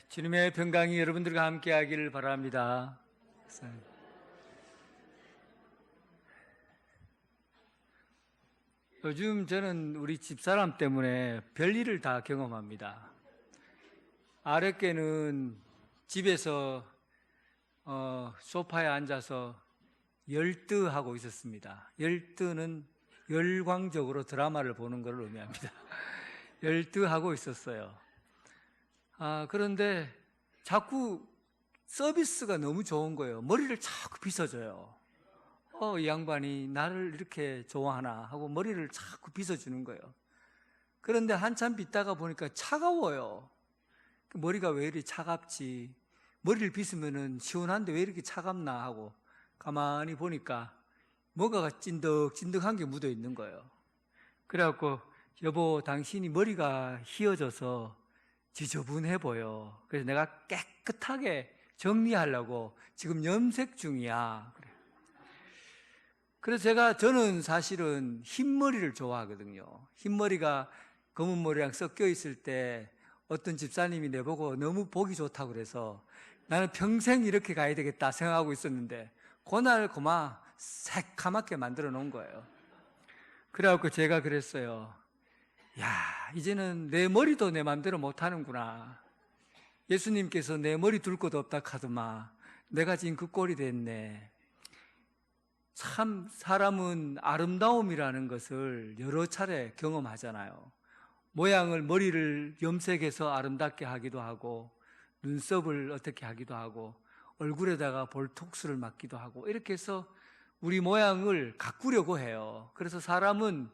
주님의 평강이 여러분들과 함께 하기를 바랍니다. 요즘 저는 우리 집사람 때문에 별일을 다 경험합니다. 아랫께는 집에서 소파에 앉아서 열드하고 있었습니다. 열드는 열광적으로 드라마를 보는 걸 의미합니다. 열드하고 있었어요. 그런데 자꾸 서비스가 너무 좋은 거예요. 머리를 자꾸 빗어줘요. 이 양반이 나를 이렇게 좋아하나 하고 머리를 자꾸 빗어주는 거예요. 그런데 한참 빗다가 보니까 차가워요. 머리가 왜 이리 차갑지? 머리를 빗으면은 시원한데 왜 이렇게 차갑나 하고 가만히 보니까 뭐가 찐득찐득한 게 묻어 있는 거예요. 그래갖고 여보, 당신이 머리가 휘어져서 지저분해 보여. 그래서 내가 깨끗하게 정리하려고 지금 염색 중이야. 그래서 저는 사실은 흰머리를 좋아하거든요. 흰머리가 검은 머리랑 섞여 있을 때 어떤 집사님이 내보고 너무 보기 좋다고 그래서 나는 평생 이렇게 가야 되겠다 생각하고 있었는데 그날 그만 새카맣게 만들어 놓은 거예요. 그래갖고 제가 그랬어요. 야, 이제는 내 머리도 내 맘대로 못하는구나. 예수님께서 내 머리 둘 곳 없다 카더만 내가 지금 그 꼴이 됐네. 참 사람은 아름다움이라는 것을 여러 차례 경험하잖아요. 머리를 염색해서 아름답게 하기도 하고 눈썹을 어떻게 하기도 하고 얼굴에다가 볼톡스를 맞기도 하고 이렇게 해서 우리 모양을 가꾸려고 해요. 그래서 사람은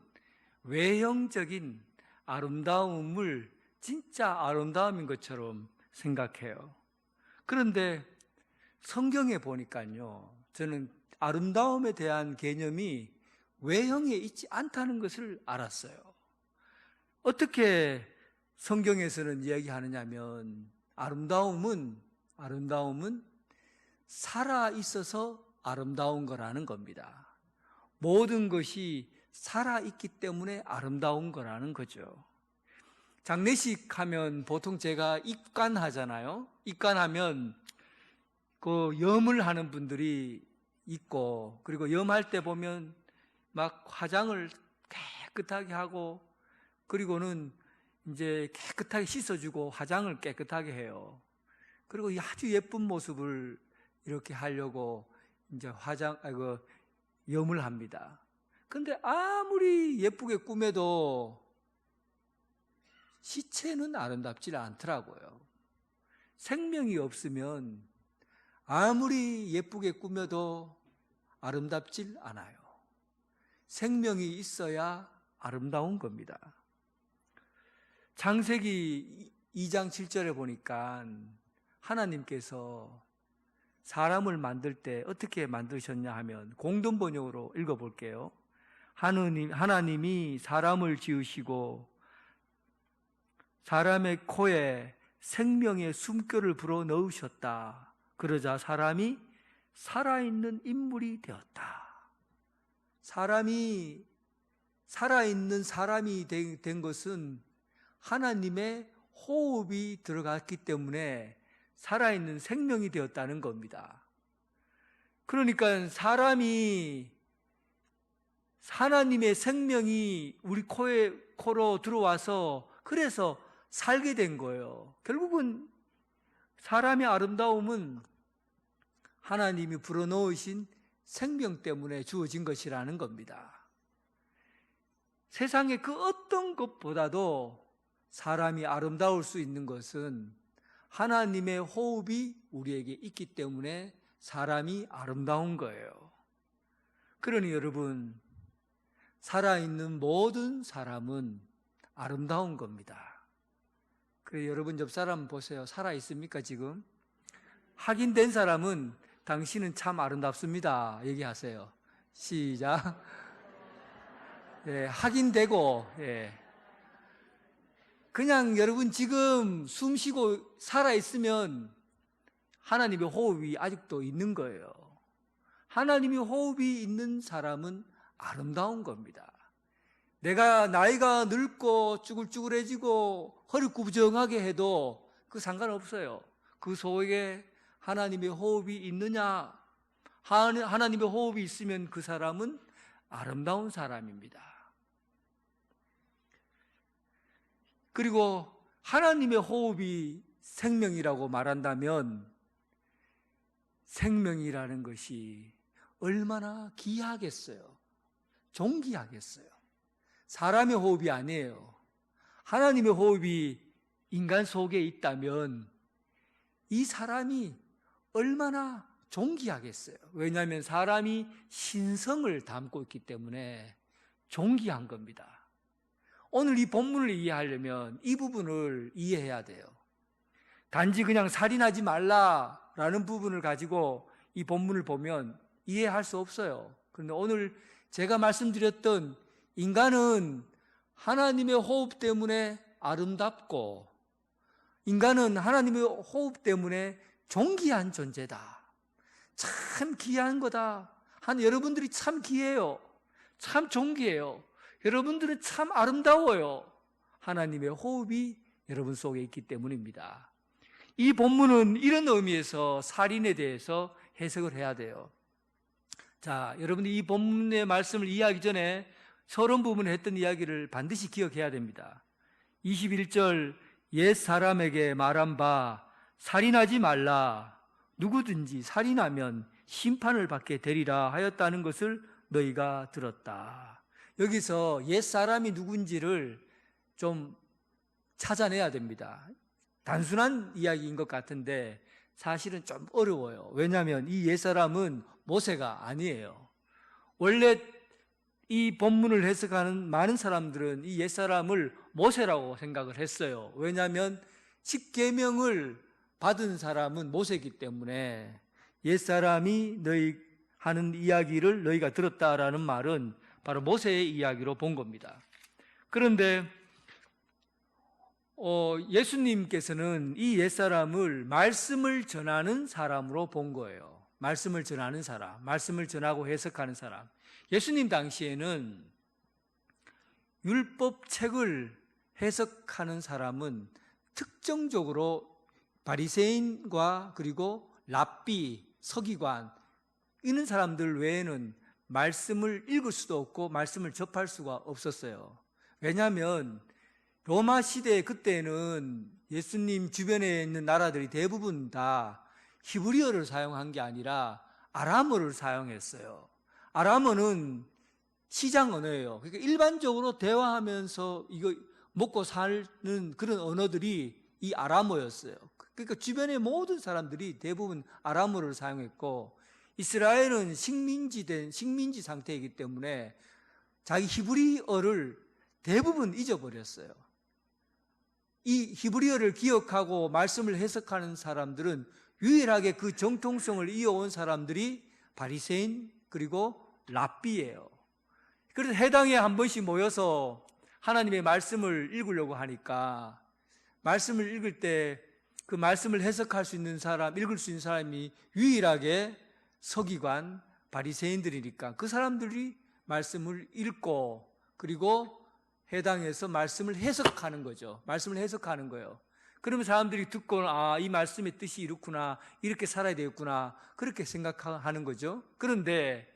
외형적인 아름다움을 진짜 아름다움인 것처럼 생각해요. 그런데 성경에 보니까요, 저는 아름다움에 대한 개념이 외형에 있지 않다는 것을 알았어요. 어떻게 성경에서는 이야기하느냐면 아름다움은 살아있어서 아름다운 거라는 겁니다. 모든 것이 살아있기 때문에 아름다운 거라는 거죠. 장례식 하면 보통 제가 입관하잖아요. 입관하면 그 염을 하는 분들이 있고, 그리고 염할 때 보면 막 화장을 깨끗하게 하고, 그리고는 이제 깨끗하게 씻어주고 화장을 깨끗하게 해요. 그리고 아주 예쁜 모습을 이렇게 하려고 이제 염을 합니다. 근데 아무리 예쁘게 꾸며도 시체는 아름답지 않더라고요. 생명이 없으면 아무리 예쁘게 꾸며도 아름답질 않아요. 생명이 있어야 아름다운 겁니다. 창세기 2장 7절에 보니까 하나님께서 사람을 만들 때 어떻게 만드셨냐 하면 공동 번역으로 읽어볼게요. 하나님이 사람을 지으시고 사람의 코에 생명의 숨결을 불어 넣으셨다. 그러자 사람이 살아있는 인물이 되었다. 사람이 살아있는 사람이 된 것은 하나님의 호흡이 들어갔기 때문에 살아있는 생명이 되었다는 겁니다. 그러니까 사람이 하나님의 생명이 우리 코로 들어와서 그래서 살게 된 거예요. 결국은 사람의 아름다움은 하나님이 불어넣으신 생명 때문에 주어진 것이라는 겁니다. 세상의 그 어떤 것보다도 사람이 아름다울 수 있는 것은 하나님의 호흡이 우리에게 있기 때문에 사람이 아름다운 거예요. 그러니 여러분, 살아있는 모든 사람은 아름다운 겁니다. 그래, 여러분 옆 사람 보세요. 살아있습니까 지금? 확인된 사람은 당신은 참 아름답습니다 얘기하세요. 시작. 확인되고, 그냥 여러분 지금 숨 쉬고 살아있으면 하나님의 호흡이 아직도 있는 거예요. 하나님의 호흡이 있는 사람은 아름다운 겁니다. 내가 나이가 늙고 쭈글쭈글해지고 허리 구부정하게 해도 그 상관없어요. 그 속에 하나님의 호흡이 있느냐, 하나님의 호흡이 있으면 그 사람은 아름다운 사람입니다. 그리고 하나님의 호흡이 생명이라고 말한다면 생명이라는 것이 얼마나 귀하겠어요. 존귀하겠어요. 사람의 호흡이 아니에요. 하나님의 호흡이 인간 속에 있다면 이 사람이 얼마나 존귀하겠어요. 왜냐하면 사람이 신성을 담고 있기 때문에 존귀한 겁니다. 오늘 이 본문을 이해하려면 이 부분을 이해해야 돼요. 단지 그냥 살인하지 말라라는 부분을 가지고 이 본문을 보면 이해할 수 없어요. 그런데 오늘 제가 말씀드렸던 인간은 하나님의 호흡 때문에 아름답고 인간은 하나님의 호흡 때문에 존귀한 존재다. 참 귀한 거다. 여러분들이 참 귀해요. 참 존귀해요. 여러분들은 참 아름다워요. 하나님의 호흡이 여러분 속에 있기 때문입니다. 이 본문은 이런 의미에서 살인에 대해서 해석을 해야 돼요. 자, 여러분들이 이 본문의 말씀을 이해하기 전에 서론 부분에 했던 이야기를 반드시 기억해야 됩니다. 21절 옛 사람에게 말한 바 살인하지 말라. 누구든지 살인하면 심판을 받게 되리라 하였다는 것을 너희가 들었다. 여기서 옛 사람이 누군지를 좀 찾아내야 됩니다. 단순한 이야기인 것 같은데 사실은 좀 어려워요. 왜냐하면 이 옛 사람은 모세가 아니에요. 원래 이 본문을 해석하는 많은 사람들은 이 옛 사람을 모세라고 생각을 했어요. 왜냐하면 십계명을 받은 사람은 모세이기 때문에 옛 사람이 너희 하는 이야기를 너희가 들었다라는 말은 바로 모세의 이야기로 본 겁니다. 그런데 예수님께서는 이 옛사람을 말씀을 전하는 사람으로 본 거예요. 말씀을 전하는 사람, 말씀을 전하고 해석하는 사람. 예수님 당시에는 율법책을 해석하는 사람은 특정적으로 바리새인과 그리고 랍비, 서기관 이런 사람들 외에는 말씀을 읽을 수도 없고 말씀을 접할 수가 없었어요. 왜냐하면 로마 시대 그때는 예수님 주변에 있는 나라들이 대부분 다 히브리어를 사용한 게 아니라 아람어를 사용했어요. 아람어는 시장 언어예요. 그러니까 일반적으로 대화하면서 이거 먹고 사는 그런 언어들이 이 아람어였어요. 그러니까 주변의 모든 사람들이 대부분 아람어를 사용했고 이스라엘은 식민지 상태이기 때문에 자기 히브리어를 대부분 잊어버렸어요. 이 히브리어를 기억하고 말씀을 해석하는 사람들은 유일하게 그 정통성을 이어온 사람들이 바리새인 그리고 랍비예요. 그래서 해당에 한 번씩 모여서 하나님의 말씀을 읽으려고 하니까 말씀을 읽을 때 그 말씀을 해석할 수 있는 사람, 읽을 수 있는 사람이 유일하게 서기관, 바리새인들이니까 그 사람들이 말씀을 읽고 그리고 해당해서 말씀을 해석하는 거죠. 말씀을 해석하는 거예요. 그러면 사람들이 듣고 이 말씀의 뜻이 이렇구나, 이렇게 살아야 되겠구나 그렇게 생각하는 거죠. 그런데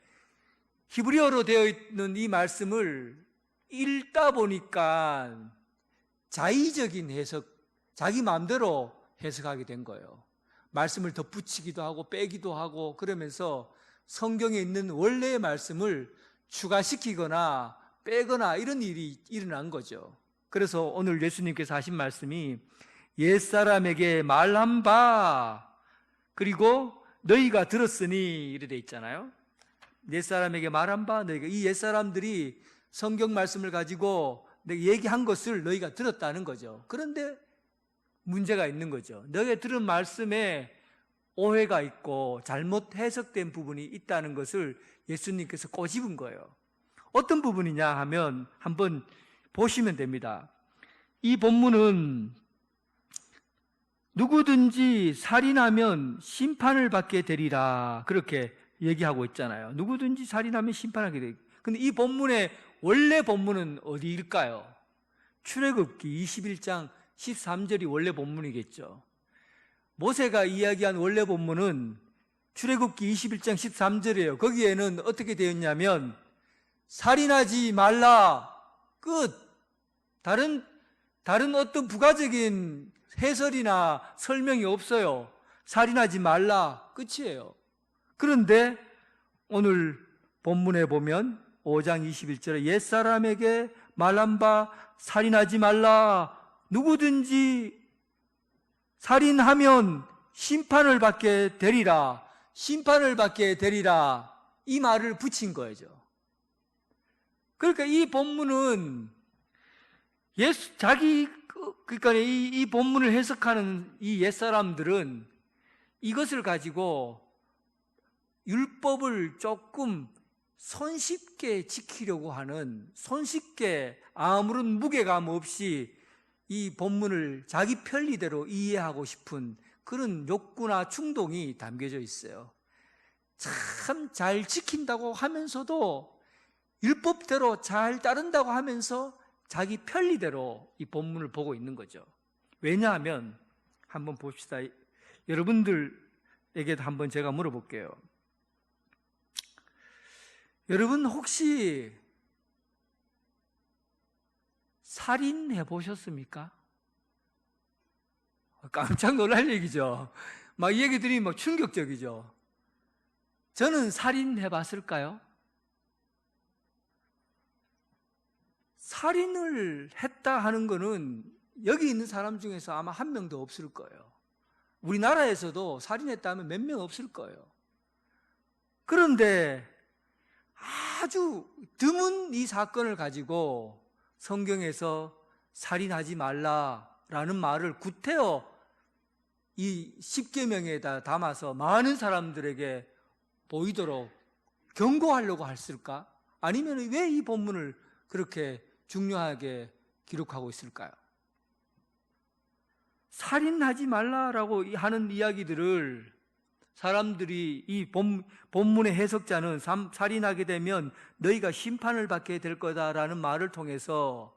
히브리어로 되어 있는 이 말씀을 읽다 보니까 자의적인 해석, 자기 마음대로 해석하게 된 거예요. 말씀을 덧붙이기도 하고 빼기도 하고 그러면서 성경에 있는 원래의 말씀을 추가시키거나 빼거나 이런 일이 일어난 거죠. 그래서 오늘 예수님께서 하신 말씀이 옛사람에게 말한 바 그리고 너희가 들었으니 이렇게 돼 있잖아요. 옛사람에게 말한 바 너희가, 이 옛사람들이 성경 말씀을 가지고 내가 얘기한 것을 너희가 들었다는 거죠. 그런데 문제가 있는 거죠. 너희가 들은 말씀에 오해가 있고 잘못 해석된 부분이 있다는 것을 예수님께서 꼬집은 거예요. 어떤 부분이냐 하면 한번 보시면 됩니다. 이 본문은 누구든지 살인하면 심판을 받게 되리라 그렇게 얘기하고 있잖아요. 누구든지 살인하면 심판하게 되리라. 근데 이 본문의 원래 본문은 어디일까요? 출애굽기 21장 13절이 원래 본문이겠죠. 모세가 이야기한 원래 본문은 출애굽기 21장 13절이에요. 거기에는 어떻게 되었냐면 살인하지 말라, 끝. 다른 어떤 부가적인 해설이나 설명이 없어요. 살인하지 말라, 끝이에요. 그런데 오늘 본문에 보면 5장 21절에 옛사람에게 말한 바 살인하지 말라, 누구든지 살인하면 심판을 받게 되리라, 심판을 받게 되리라, 이 말을 붙인 거죠. 그러니까 이 본문은 그러니까 이 본문을 해석하는 이 옛사람들은 이것을 가지고 율법을 조금 손쉽게 지키려고 하는, 손쉽게 아무런 무게감 없이 이 본문을 자기 편리대로 이해하고 싶은 그런 욕구나 충동이 담겨져 있어요. 참 잘 지킨다고 하면서도 율법대로 잘 따른다고 하면서 자기 편리대로 이 본문을 보고 있는 거죠. 왜냐하면 한번 봅시다. 여러분들에게도 한번 제가 물어볼게요. 여러분 혹시 살인해 보셨습니까? 깜짝 놀랄 얘기죠. 막 이 얘기 들으면 막 충격적이죠. 저는 살인해 봤을까요? 살인을 했다 하는 거는 여기 있는 사람 중에서 아마 한 명도 없을 거예요. 우리나라에서도 살인했다 하면 몇 명 없을 거예요. 그런데 아주 드문 이 사건을 가지고 성경에서 살인하지 말라라는 말을 구태여 이 십계명에다 담아서 많은 사람들에게 보이도록 경고하려고 했을까? 아니면 왜 이 본문을 그렇게 중요하게 기록하고 있을까요? 살인하지 말라라고 하는 이야기들을 사람들이 이 본문의 해석자는 살인하게 되면 너희가 심판을 받게 될 거다라는 말을 통해서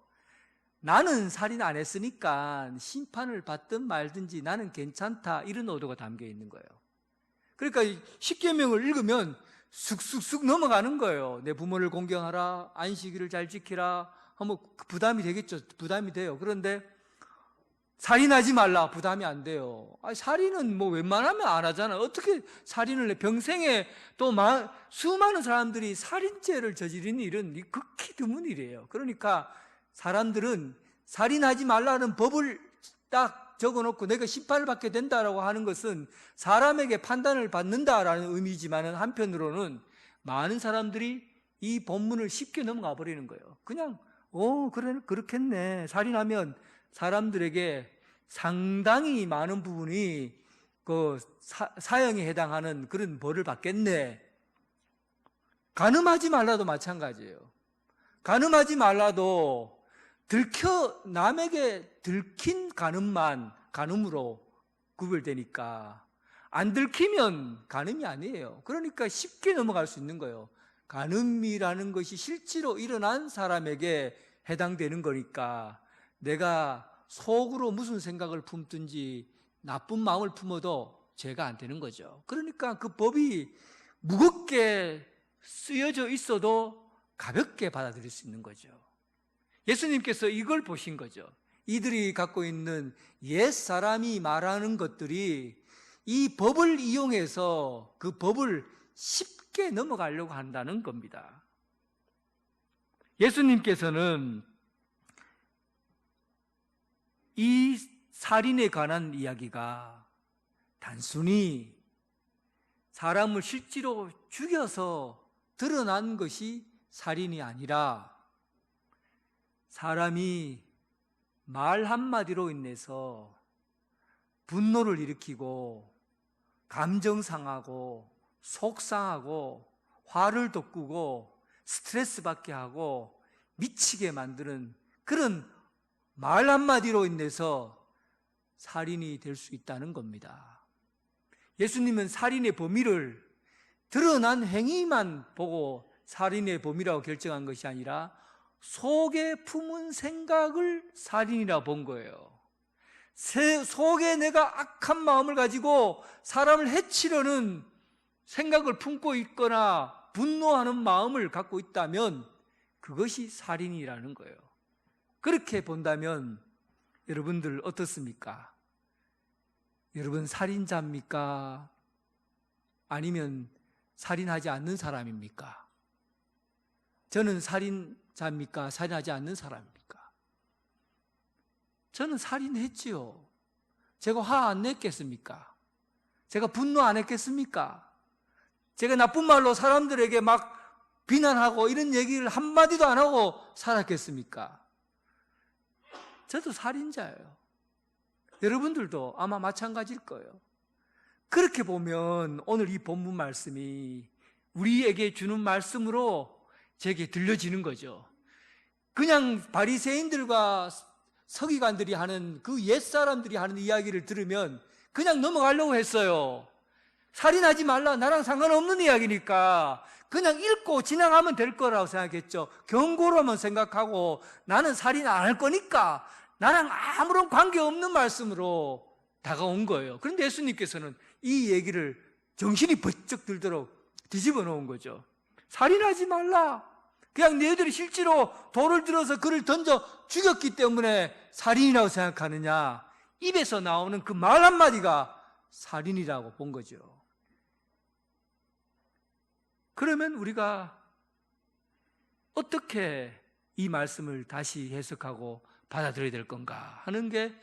나는 살인 안 했으니까 심판을 받든 말든지 나는 괜찮다, 이런 의도가 담겨 있는 거예요. 그러니까 십계명을 읽으면 쑥쑥쑥 넘어가는 거예요. 내 부모를 공경하라, 안식일을 잘 지키라 하면 부담이 되겠죠. 부담이 돼요. 그런데 살인하지 말라, 부담이 안 돼요. 살인은 뭐 웬만하면 안 하잖아. 어떻게 살인을 해? 평생에 또 수많은 사람들이 살인죄를 저지르는 일은 극히 드문 일이에요. 그러니까 사람들은 살인하지 말라는 법을 딱 적어놓고 내가 심판을 받게 된다라고 하는 것은 사람에게 판단을 받는다라는 의미지만 한편으로는 많은 사람들이 이 본문을 쉽게 넘어가 버리는 거예요. 그냥 그래, 그렇겠네. 살인하면 사람들에게 상당히 많은 부분이 그 사형에 해당하는 그런 벌을 받겠네. 간음하지 말라도 마찬가지예요. 간음하지 말라도 남에게 들킨 간음만 간음으로 구별되니까 안 들키면 간음이 아니에요. 그러니까 쉽게 넘어갈 수 있는 거예요. 간음이라는 것이 실제로 일어난 사람에게 해당되는 거니까 내가 속으로 무슨 생각을 품든지 나쁜 마음을 품어도 죄가 안 되는 거죠. 그러니까 그 법이 무겁게 쓰여져 있어도 가볍게 받아들일 수 있는 거죠. 예수님께서 이걸 보신 거죠. 이들이 갖고 있는 옛사람이 말하는 것들이 이 법을 이용해서 그 법을 쉽게 넘어가려고 한다는 겁니다. 예수님께서는 이 살인에 관한 이야기가 단순히 사람을 실제로 죽여서 드러난 것이 살인이 아니라 사람이 말 한마디로 인해서 분노를 일으키고 감정 상하고 속상하고 화를 돋구고 스트레스 받게 하고 미치게 만드는 그런 말 한마디로 인해서 살인이 될 수 있다는 겁니다. 예수님은 살인의 범위를 드러난 행위만 보고 살인의 범위라고 결정한 것이 아니라 속에 품은 생각을 살인이라 본 거예요. 속에 내가 악한 마음을 가지고 사람을 해치려는 생각을 품고 있거나 분노하는 마음을 갖고 있다면 그것이 살인이라는 거예요. 그렇게 본다면 여러분들 어떻습니까? 여러분 살인자입니까? 아니면 살인하지 않는 사람입니까? 저는 살인자입니까? 살인하지 않는 사람입니까? 저는 살인했지요. 제가 화 안 냈겠습니까? 제가 분노 안 했겠습니까? 제가 나쁜 말로 사람들에게 막 비난하고 이런 얘기를 한마디도 안 하고 살았겠습니까? 저도 살인자예요. 여러분들도 아마 마찬가지일 거예요. 그렇게 보면 오늘 이 본문 말씀이 우리에게 주는 말씀으로 제게 들려지는 거죠. 그냥 바리새인들과 서기관들이 하는 그 옛사람들이 하는 이야기를 들으면 그냥 넘어가려고 했어요. 살인하지 말라, 나랑 상관없는 이야기니까 그냥 읽고 지나가면 될 거라고 생각했죠. 경고로만 생각하고 나는 살인 안 할 거니까 나랑 아무런 관계없는 말씀으로 다가온 거예요. 그런데 예수님께서는 이 얘기를 정신이 번쩍 들도록 뒤집어 놓은 거죠. 살인하지 말라. 그냥 너희들이 실제로 돌을 들어서 그를 던져 죽였기 때문에 살인이라고 생각하느냐. 입에서 나오는 그 말 한마디가 살인이라고 본 거죠. 그러면 우리가 어떻게 이 말씀을 다시 해석하고 받아들여야 될 건가 하는 게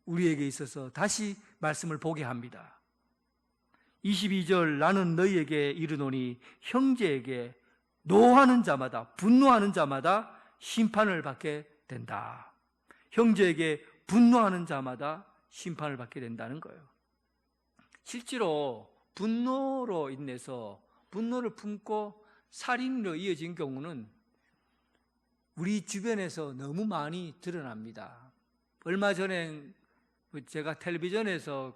우리에게 있어서 다시 말씀을 보게 합니다. 22절 나는 너희에게 이르노니 형제에게 노하는 자마다 분노하는 자마다 심판을 받게 된다. 형제에게 분노하는 자마다 심판을 받게 된다는 거예요. 실제로 분노로 인해서 분노를 품고 살인으로 이어진 경우는 우리 주변에서 너무 많이 드러납니다. 얼마 전에 제가 텔레비전에서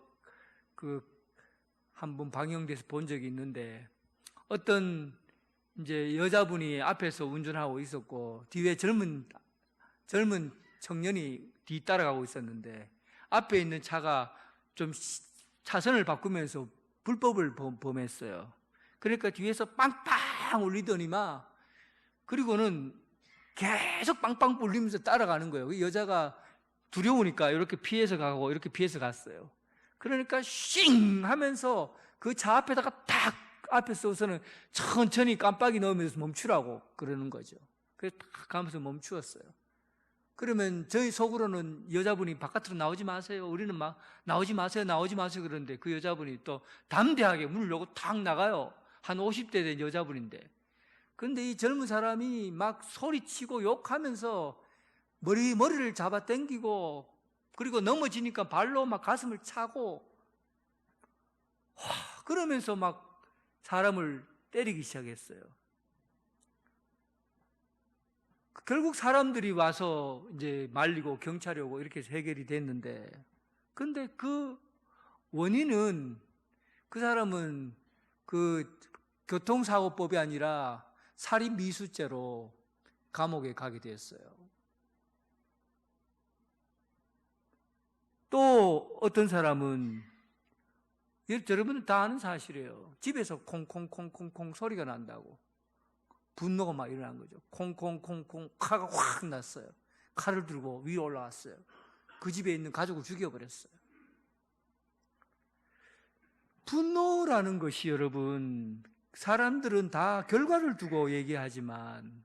한번 방영돼서 본 적이 있는데 어떤 이제 여자분이 앞에서 운전하고 있었고 뒤에 젊은 청년이 뒤 따라가고 있었는데 앞에 있는 차가 좀 차선을 바꾸면서 불법을 범했어요. 그러니까 뒤에서 빵빵 울리더니만 그리고는 계속 빵빵 울리면서 따라가는 거예요. 그 여자가 두려우니까 이렇게 피해서 가고 이렇게 피해서 갔어요. 그러니까 쉥 하면서 그 차 앞에다가 탁 앞에 서서는 천천히 깜빡이 넣으면서 멈추라고 그러는 거죠. 그래서 탁 가면서 멈추었어요. 그러면 저희 속으로는 여자분이 바깥으로 나오지 마세요. 우리는 막 나오지 마세요. 그러는데 그 여자분이 또 담대하게 문을 열고 탁 나가요. 한 50대 된 여자분인데. 그런데 이 젊은 사람이 막 소리치고 욕하면서 머리를 잡아 당기고 그리고 넘어지니까 발로 막 가슴을 차고 그러면서 막 사람을 때리기 시작했어요. 결국 사람들이 와서 이제 말리고 경찰이 오고 이렇게 해서 해결이 됐는데 근데 그 원인은 그 사람은 그 교통사고법이 아니라 살인미수죄로 감옥에 가게 됐어요. 또 어떤 사람은 여러분들 다 아는 사실이에요. 집에서 콩콩콩콩콩 소리가 난다고 분노가 막 일어난 거죠. 콩콩콩콩 칼가 확 났어요. 칼을 들고 위로 올라왔어요. 그 집에 있는 가족을 죽여버렸어요. 분노라는 것이 여러분 사람들은 다 결과를 두고 얘기하지만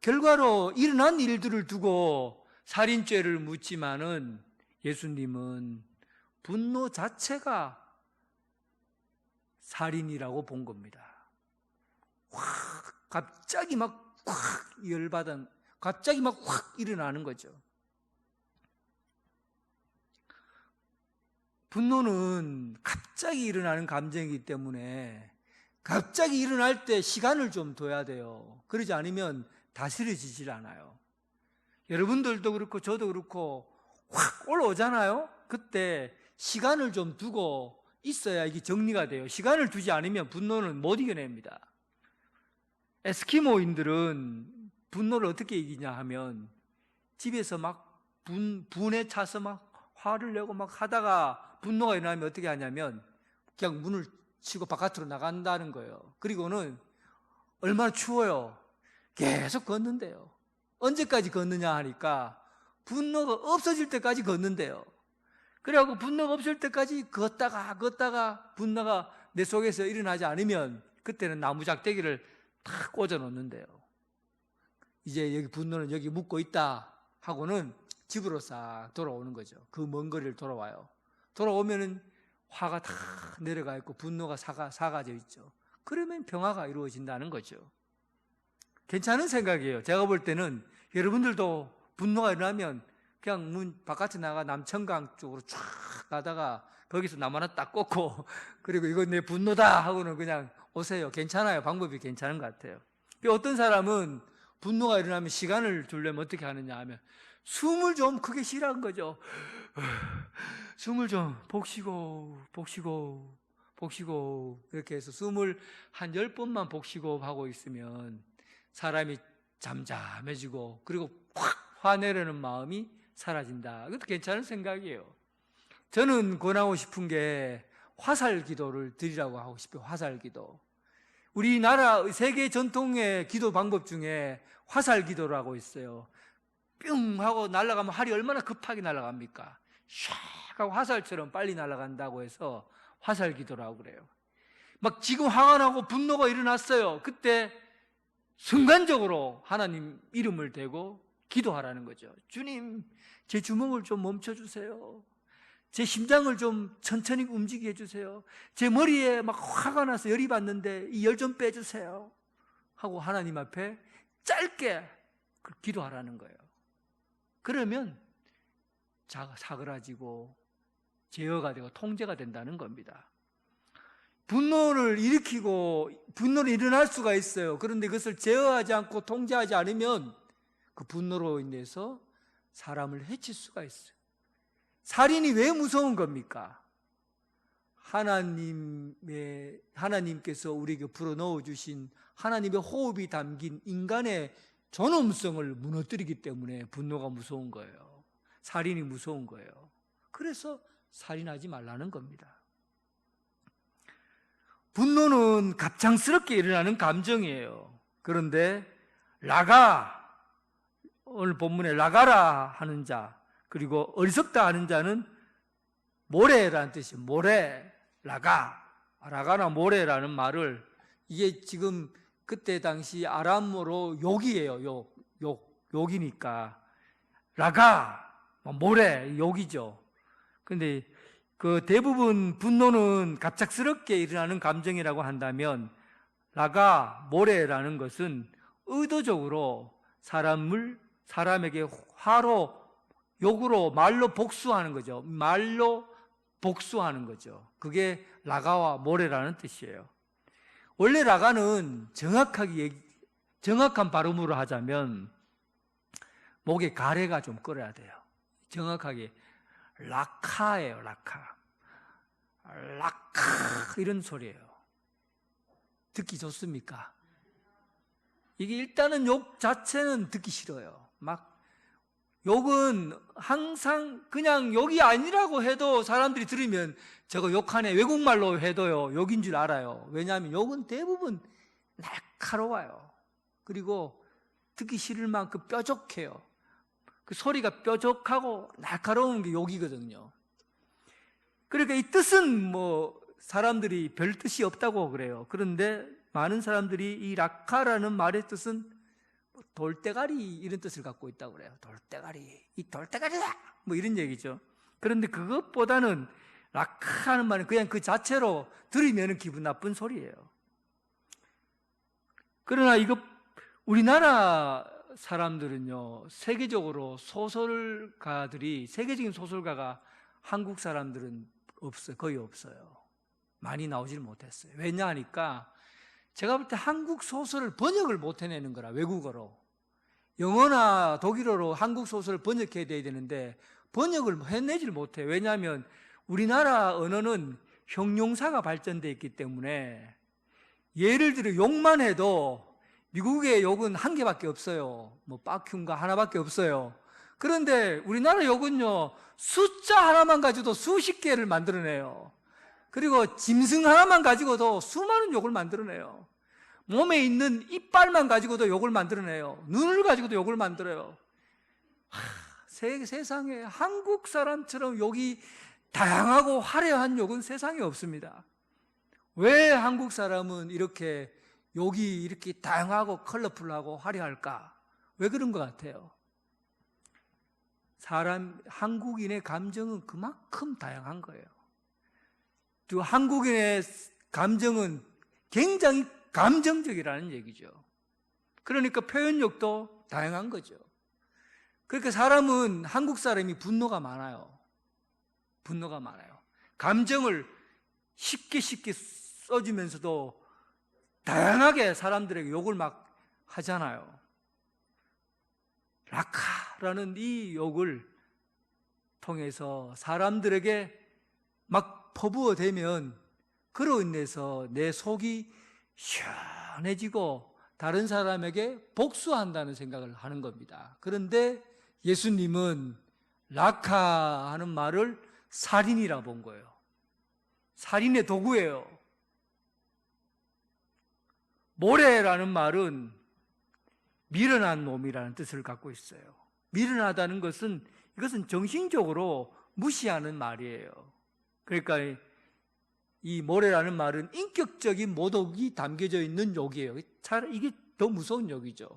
결과로 일어난 일들을 두고 살인죄를 묻지만은 예수님은 분노 자체가 살인이라고 본 겁니다. 확 갑자기 막 확 열받은 갑자기 막 확 일어나는 거죠. 분노는 갑자기 일어나는 감정이기 때문에 갑자기 일어날 때 시간을 좀 둬야 돼요. 그러지 않으면 다스려지질 않아요. 여러분들도 그렇고 저도 그렇고 확 올라오잖아요. 그때 시간을 좀 두고 있어야 이게 정리가 돼요. 시간을 두지 않으면 분노는 못 이겨냅니다. 에스키모인들은 분노를 어떻게 이기냐 하면 집에서 막 분에 차서 막 화를 내고 막 하다가 분노가 일어나면 어떻게 하냐면 그냥 문을 치고 바깥으로 나간다는 거예요. 그리고는 얼마나 추워요. 계속 걷는데요. 언제까지 걷느냐 하니까 분노가 없어질 때까지 걷는데요. 그래갖고 분노가 없을 때까지 걷다가 분노가 내 속에서 일어나지 않으면 그때는 나무 작대기를 탁 꽂아 놓는데요. 이제 여기 분노는 여기 묻고 있다 하고는 집으로 싹 돌아오는 거죠. 그 먼 거리를 돌아와요. 돌아오면은 화가 다 내려가 있고 분노가 사가져 있죠. 그러면 평화가 이루어진다는 거죠. 괜찮은 생각이에요. 제가 볼 때는 여러분들도 분노가 일어나면 그냥 문 바깥에 나가 남천강 쪽으로 쫙 가다가 거기서 나무 하나 딱 꽂고 그리고 이건 내 분노다 하고는 그냥 오세요. 괜찮아요. 방법이 괜찮은 것 같아요. 어떤 사람은 분노가 일어나면 시간을 두려면 어떻게 하느냐 하면 숨을 좀 크게 쉬라는 거죠. 숨을 좀 복쉬고 이렇게 해서 숨을 한 10번만 복쉬고 하고 있으면 사람이 잠잠해지고 그리고 확 화내려는 마음이 사라진다. 이것도 괜찮은 생각이에요. 저는 권하고 싶은 게 화살 기도를 드리라고 하고 싶어요. 화살 기도. 우리나라 세계 전통의 기도 방법 중에 화살 기도라고 있어요. 뿅 하고 날아가면 활이 얼마나 급하게 날아갑니까? 샥 하고 화살처럼 빨리 날아간다고 해서 화살 기도라고 그래요. 막 지금 화가 나고 분노가 일어났어요. 그때 순간적으로 하나님 이름을 대고 기도하라는 거죠. 주님, 제 주먹을 좀 멈춰주세요. 제 심장을 좀 천천히 움직이게 해주세요. 제 머리에 막 화가 나서 열이 받는데 이 열 좀 빼주세요 하고 하나님 앞에 짧게 기도하라는 거예요. 그러면 사그라지고 제어가 되고 통제가 된다는 겁니다. 분노를 일어날 수가 있어요. 그런데 그것을 제어하지 않고 통제하지 않으면 그 분노로 인해서 사람을 해칠 수가 있어요. 살인이 왜 무서운 겁니까? 하나님께서 우리에게 불어넣어 주신 하나님의 호흡이 담긴 인간의 존엄성을 무너뜨리기 때문에 분노가 무서운 거예요. 살인이 무서운 거예요. 그래서 살인하지 말라는 겁니다. 분노는 갑작스럽게 일어나는 감정이에요. 그런데 오늘 본문에 라가라 하는 자, 그리고 어리석다 하는 자는 모래라는 뜻이에요. 모래, 라가나 모래라는 말을, 이게 지금 그때 당시 아람어로 욕이에요. 욕이니까 라가, 모래, 욕이죠. 근데 그 대부분 분노는 갑작스럽게 일어나는 감정이라고 한다면 라가, 모래라는 것은 의도적으로 사람에게 욕으로 말로 복수하는 거죠. 그게 라가와 모래라는 뜻이에요. 원래 라가는 정확한 발음으로 하자면 목에 가래가 좀 끓어야 돼요. 정확하게 라카예요. 라카 이런 소리예요. 듣기 좋습니까? 이게 일단은 욕 자체는 듣기 싫어요. 욕은 항상 그냥 욕이 아니라고 해도 사람들이 들으면 저거 욕하네, 외국말로 해도요 욕인 줄 알아요. 왜냐하면 욕은 대부분 날카로워요. 그리고 듣기 싫을 만큼 뾰족해요. 그 소리가 뾰족하고 날카로운 게 욕이거든요. 그러니까 이 뜻은 사람들이 별 뜻이 없다고 그래요. 그런데 많은 사람들이 이 라카라는 말의 뜻은 돌대가리 이런 뜻을 갖고 있다고 그래요. 돌대가리, 이 돌대가리다 이런 얘기죠. 그런데 그것보다는 라카하는 말은 그냥 그 자체로 들으면 기분 나쁜 소리예요. 그러나 우리나라 사람들은요, 세계적인 소설가가 한국 사람들은 없어요. 거의 없어요. 많이 나오질 못했어요. 왜냐 하니까 제가 볼 때 한국 소설을 번역을 못 해내는 거라, 외국어로. 영어나 독일어로 한국 소설을 번역해야 되는데 번역을 해내질 못해요. 왜냐하면 우리나라 언어는 형용사가 발전되어 있기 때문에, 예를 들어 욕만 해도 미국의 욕은 한 개밖에 없어요. 빠큐인가 하나밖에 없어요. 그런데 우리나라 욕은요, 숫자 하나만 가지고도 수십 개를 만들어내요. 그리고 짐승 하나만 가지고도 수많은 욕을 만들어내요. 몸에 있는 이빨만 가지고도 욕을 만들어내요. 눈을 가지고도 욕을 만들어요. 세상에 한국 사람처럼 욕이 다양하고 화려한 욕은 세상에 없습니다. 왜 한국 사람은 이렇게 욕이 이렇게 다양하고 컬러풀하고 화려할까? 왜 그런 것 같아요? 한국인의 감정은 그만큼 다양한 거예요. 또 한국인의 감정은 굉장히 감정적이라는 얘기죠. 그러니까 표현력도 다양한 거죠. 그러니까 한국 사람이 분노가 많아요. 분노가 많아요. 감정을 쉽게 써주면서도 다양하게 사람들에게 욕을 막 하잖아요. 라카라는 이 욕을 통해서 사람들에게 막 퍼부어대면 그로 인해서 내 속이 시원해지고 다른 사람에게 복수한다는 생각을 하는 겁니다. 그런데 예수님은 라카 하는 말을 살인이라 본 거예요. 살인의 도구예요. 모래라는 말은 미련한 놈이라는 뜻을 갖고 있어요. 미련하다는 것은 이것은 정신적으로 무시하는 말이에요. 그러니까 이 모래라는 말은 인격적인 모독이 담겨져 있는 욕이에요. 이게 더 무서운 욕이죠.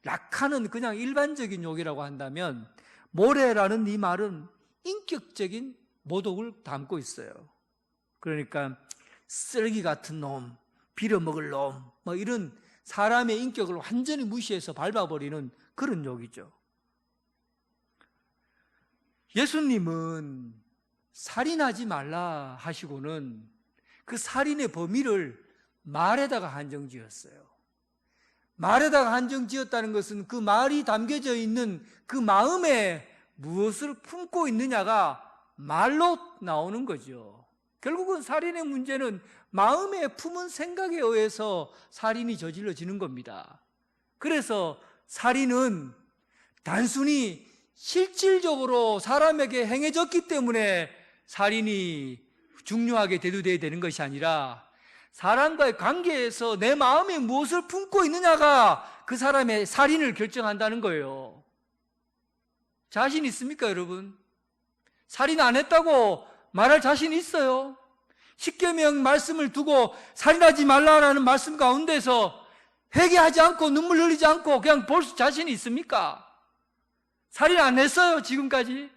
라카는 그냥 일반적인 욕이라고 한다면 모래라는 이 말은 인격적인 모독을 담고 있어요. 그러니까 쓰레기 같은 놈, 빌어먹을 놈, 뭐 이런 사람의 인격을 완전히 무시해서 밟아버리는 그런 욕이죠. 예수님은 살인하지 말라 하시고는 그 살인의 범위를 말에다가 한정지었어요. 말에다가 한정지었다는 것은 그 말이 담겨져 있는 그 마음에 무엇을 품고 있느냐가 말로 나오는 거죠. 결국은 살인의 문제는 마음에 품은 생각에 의해서 살인이 저질러지는 겁니다. 그래서 살인은 단순히 실질적으로 사람에게 행해졌기 때문에 살인이 중요하게 대두되어야 되는 것이 아니라 사람과의 관계에서 내 마음에 무엇을 품고 있느냐가 그 사람의 살인을 결정한다는 거예요. 자신 있습니까, 여러분? 살인 안 했다고 말할 자신 있어요? 십계명 말씀을 두고 살인하지 말라라는 말씀 가운데서 회개하지 않고 눈물 흘리지 않고 그냥 볼 자신이 있습니까? 살인 안 했어요, 지금까지?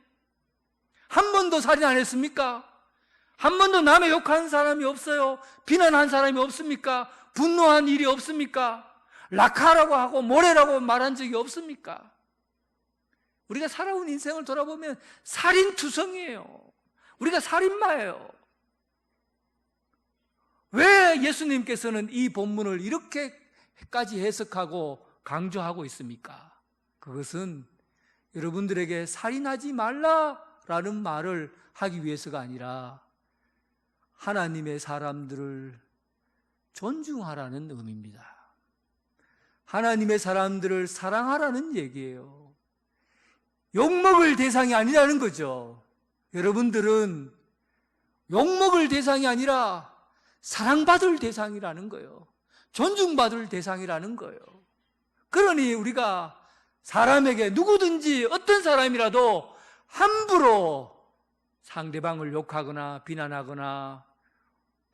한 번도 살인 안 했습니까? 한 번도 남의 욕한 사람이 없어요? 비난한 사람이 없습니까? 분노한 일이 없습니까? 라카라고 하고 모래라고 말한 적이 없습니까? 우리가 살아온 인생을 돌아보면 살인투성이에요. 우리가 살인마예요. 왜 예수님께서는 이 본문을 이렇게까지 해석하고 강조하고 있습니까? 그것은 여러분들에게 살인하지 말라라는 말을 하기 위해서가 아니라 하나님의 사람들을 존중하라는 의미입니다. 하나님의 사람들을 사랑하라는 얘기예요. 욕먹을 대상이 아니라는 거죠. 여러분들은 욕먹을 대상이 아니라 사랑받을 대상이라는 거예요. 존중받을 대상이라는 거예요. 그러니 우리가 사람에게 누구든지 어떤 사람이라도 함부로 상대방을 욕하거나 비난하거나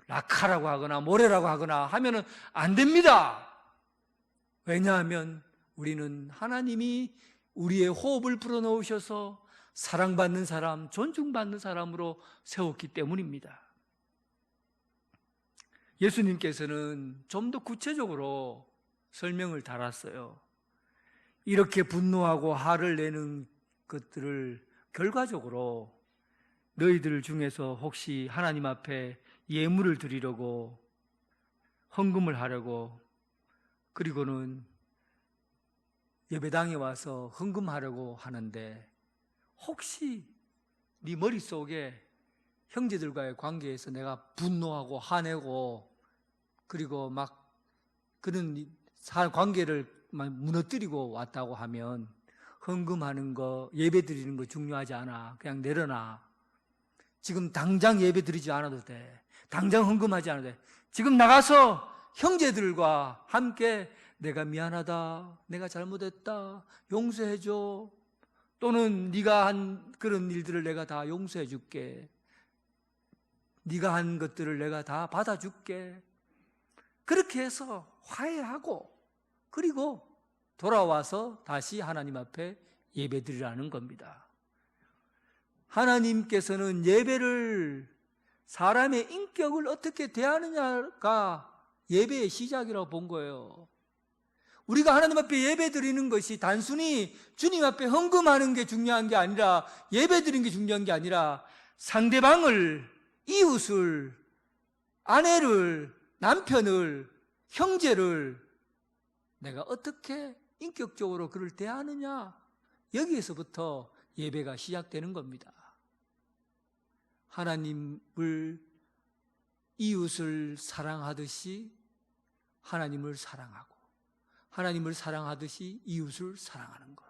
라카라고 하거나 모래라고 하거나 하면은 안 됩니다. 왜냐하면 우리는 하나님이 우리의 호흡을 불어넣으셔서 사랑받는 사람, 존중받는 사람으로 세웠기 때문입니다. 예수님께서는 좀 더 구체적으로 설명을 달았어요. 이렇게 분노하고 화를 내는 것들을 결과적으로 너희들 중에서 혹시 하나님 앞에 예물을 드리려고 헌금을 하려고 그리고는 예배당에 와서 헌금하려고 하는데 혹시 네 머릿속에 형제들과의 관계에서 내가 분노하고 화내고 그리고 막 그런 관계를 무너뜨리고 왔다고 하면 헌금하는 거, 예배 드리는 거 중요하지 않아. 그냥 내려놔. 지금 당장 예배 드리지 않아도 돼. 당장 헌금하지 않아도 돼. 지금 나가서 형제들과 함께 내가 미안하다, 내가 잘못했다, 용서해줘. 또는 네가 한 그런 일들을 내가 다 용서해 줄게. 네가 한 것들을 내가 다 받아줄게. 그렇게 해서 화해하고 그리고 돌아와서 다시 하나님 앞에 예배드리라는 겁니다. 하나님께서는 예배를, 사람의 인격을 어떻게 대하느냐가 예배의 시작이라고 본 거예요. 우리가 하나님 앞에 예배드리는 것이 단순히 주님 앞에 헌금하는 게 중요한 게 아니라, 예배드리는 게 중요한 게 아니라 상대방을, 이웃을, 아내를, 남편을, 형제를 내가 어떻게 인격적으로 그를 대하느냐, 여기에서부터 예배가 시작되는 겁니다. 하나님을, 이웃을 사랑하듯이 하나님을 사랑하고, 하나님을 사랑하듯이 이웃을 사랑하는 것.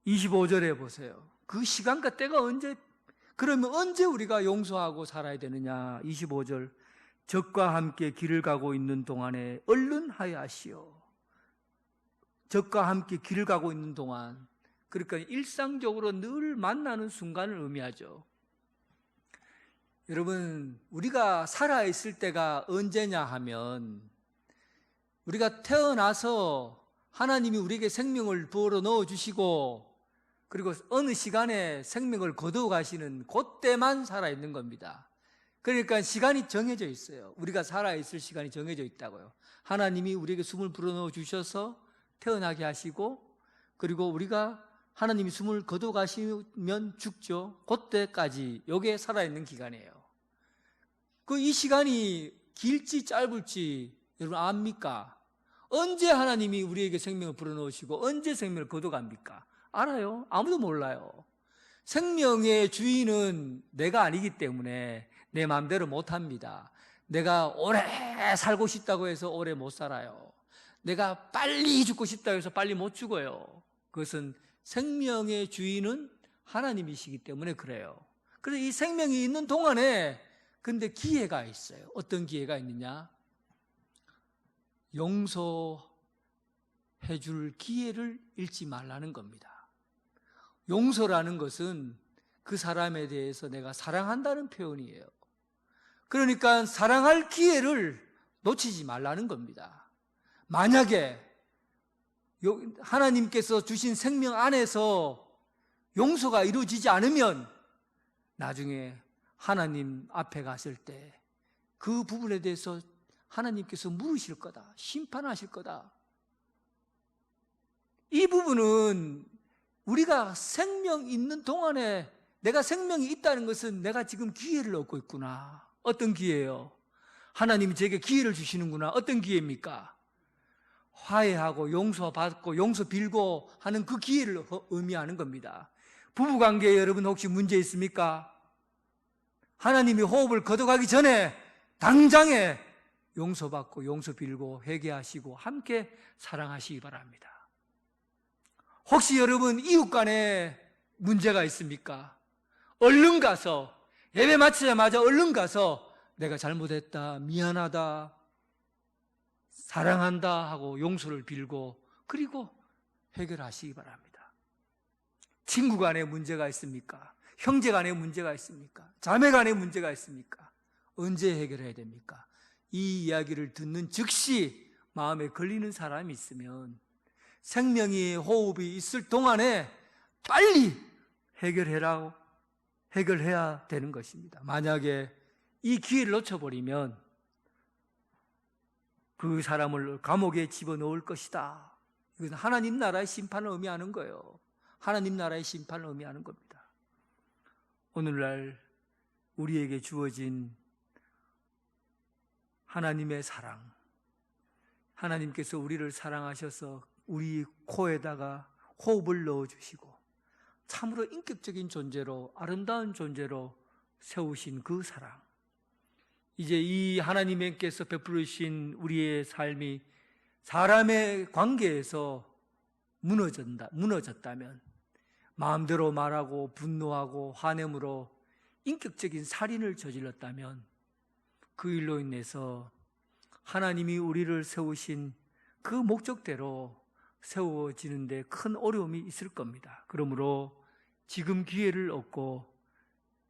25절에 보세요. 그 시간과 때가 언제, 그러면 언제 우리가 용서하고 살아야 되느냐. 25절, 적과 함께 길을 가고 있는 동안에 얼른 하여하시오. 적과 함께 길을 가고 있는 동안, 그러니까 일상적으로 늘 만나는 순간을 의미하죠. 여러분, 우리가 살아있을 때가 언제냐 하면, 우리가 태어나서 하나님이 우리에게 생명을 부어 넣어주시고 그리고 어느 시간에 생명을 거두어 가시는 그때만 살아있는 겁니다. 그러니까 시간이 정해져 있어요. 우리가 살아있을 시간이 정해져 있다고요. 하나님이 우리에게 숨을 불어넣어 주셔서 태어나게 하시고, 그리고 우리가 하나님이 숨을 거두어 가시면 죽죠. 그때까지 이게 살아있는 기간이에요. 이 시간이 길지 짧을지 여러분 압니까? 언제 하나님이 우리에게 생명을 불어넣으시고 언제 생명을 거둬갑니까? 알아요? 아무도 몰라요. 생명의 주인은 내가 아니기 때문에 내 마음대로 못합니다. 내가 오래 살고 싶다고 해서 오래 못 살아요. 내가 빨리 죽고 싶다고 해서 빨리 못 죽어요. 그것은 생명의 주인은 하나님이시기 때문에 그래요. 그래서 이 생명이 있는 동안에 근데 기회가 있어요. 어떤 기회가 있느냐? 용서해 줄 기회를 잃지 말라는 겁니다. 용서라는 것은 그 사람에 대해서 내가 사랑한다는 표현이에요. 그러니까 사랑할 기회를 놓치지 말라는 겁니다. 만약에 하나님께서 주신 생명 안에서 용서가 이루어지지 않으면 나중에 하나님 앞에 갔을 때 그 부분에 대해서 하나님께서 물으실 거다. 심판하실 거다. 이 부분은 우리가 생명 있는 동안에, 내가 생명이 있다는 것은 내가 지금 기회를 얻고 있구나. 어떤 기회예요? 하나님이 제게 기회를 주시는구나. 어떤 기회입니까? 화해하고 용서받고 용서 빌고 하는 그 기회를 의미하는 겁니다. 부부관계에 여러분 혹시 문제 있습니까? 하나님이 호흡을 걷어가기 전에 당장에 용서받고 용서 빌고 회개하시고 함께 사랑하시기 바랍니다. 혹시 여러분 이웃 간에 문제가 있습니까? 얼른 가서, 예배 마치자마자 얼른 가서 내가 잘못했다, 미안하다, 사랑한다 하고 용서를 빌고 그리고 해결하시기 바랍니다. 친구 간에 문제가 있습니까? 형제 간에 문제가 있습니까? 자매 간에 문제가 있습니까? 언제 해결해야 됩니까? 이 이야기를 듣는 즉시 마음에 걸리는 사람이 있으면 생명의 호흡이 있을 동안에 빨리 해결해야 되는 것입니다. 만약에 이 기회를 놓쳐버리면 그 사람을 감옥에 집어넣을 것이다. 이것은 하나님 나라의 심판을 의미하는 거예요. 하나님 나라의 심판을 의미하는 겁니다. 오늘날 우리에게 주어진 하나님의 사랑, 하나님께서 우리를 사랑하셔서 우리 코에다가 호흡을 넣어주시고 참으로 인격적인 존재로, 아름다운 존재로 세우신 그 사랑, 이제 이 하나님께서 베풀으신 우리의 삶이 사람의 관계에서 무너졌다면, 마음대로 말하고 분노하고 화냄으로 인격적인 살인을 저질렀다면, 그 일로 인해서 하나님이 우리를 세우신 그 목적대로 세워지는데 큰 어려움이 있을 겁니다. 그러므로 지금 기회를 얻고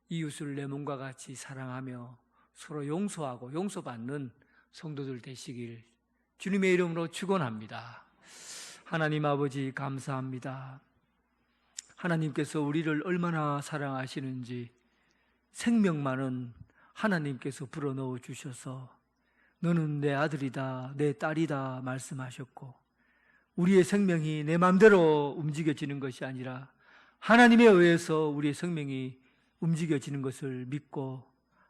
이웃을 내 몸과 같이 사랑하며 서로 용서하고 용서받는 성도들 되시길 주님의 이름으로 축원합니다. 하나님 아버지 감사합니다. 하나님께서 우리를 얼마나 사랑하시는지 생명만은 하나님께서 불어넣어 주셔서 너는 내 아들이다, 내 딸이다 말씀하셨고, 우리의 생명이 내 마음대로 움직여지는 것이 아니라 하나님에 의해서 우리의 생명이 움직여지는 것을 믿고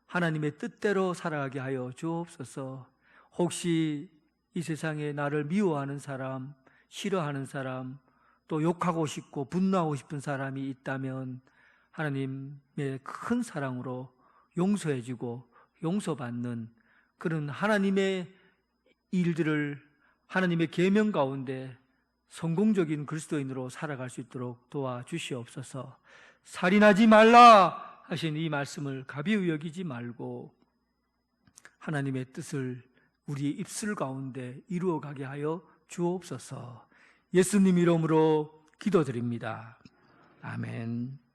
하나님의 뜻대로 살아가게 하여 주옵소서. 혹시 이 세상에 나를 미워하는 사람, 싫어하는 사람, 또 욕하고 싶고 분노하고 싶은 사람이 있다면 하나님의 큰 사랑으로 용서해주고 용서받는 그런 하나님의 일들을 하나님의 계명 가운데 성공적인 그리스도인으로 살아갈 수 있도록 도와주시옵소서. 살인하지 말라 하신 이 말씀을 가벼이 여기지 말고 하나님의 뜻을 우리의 입술 가운데 이루어가게 하여 주옵소서. 예수님 이름으로 기도드립니다. 아멘.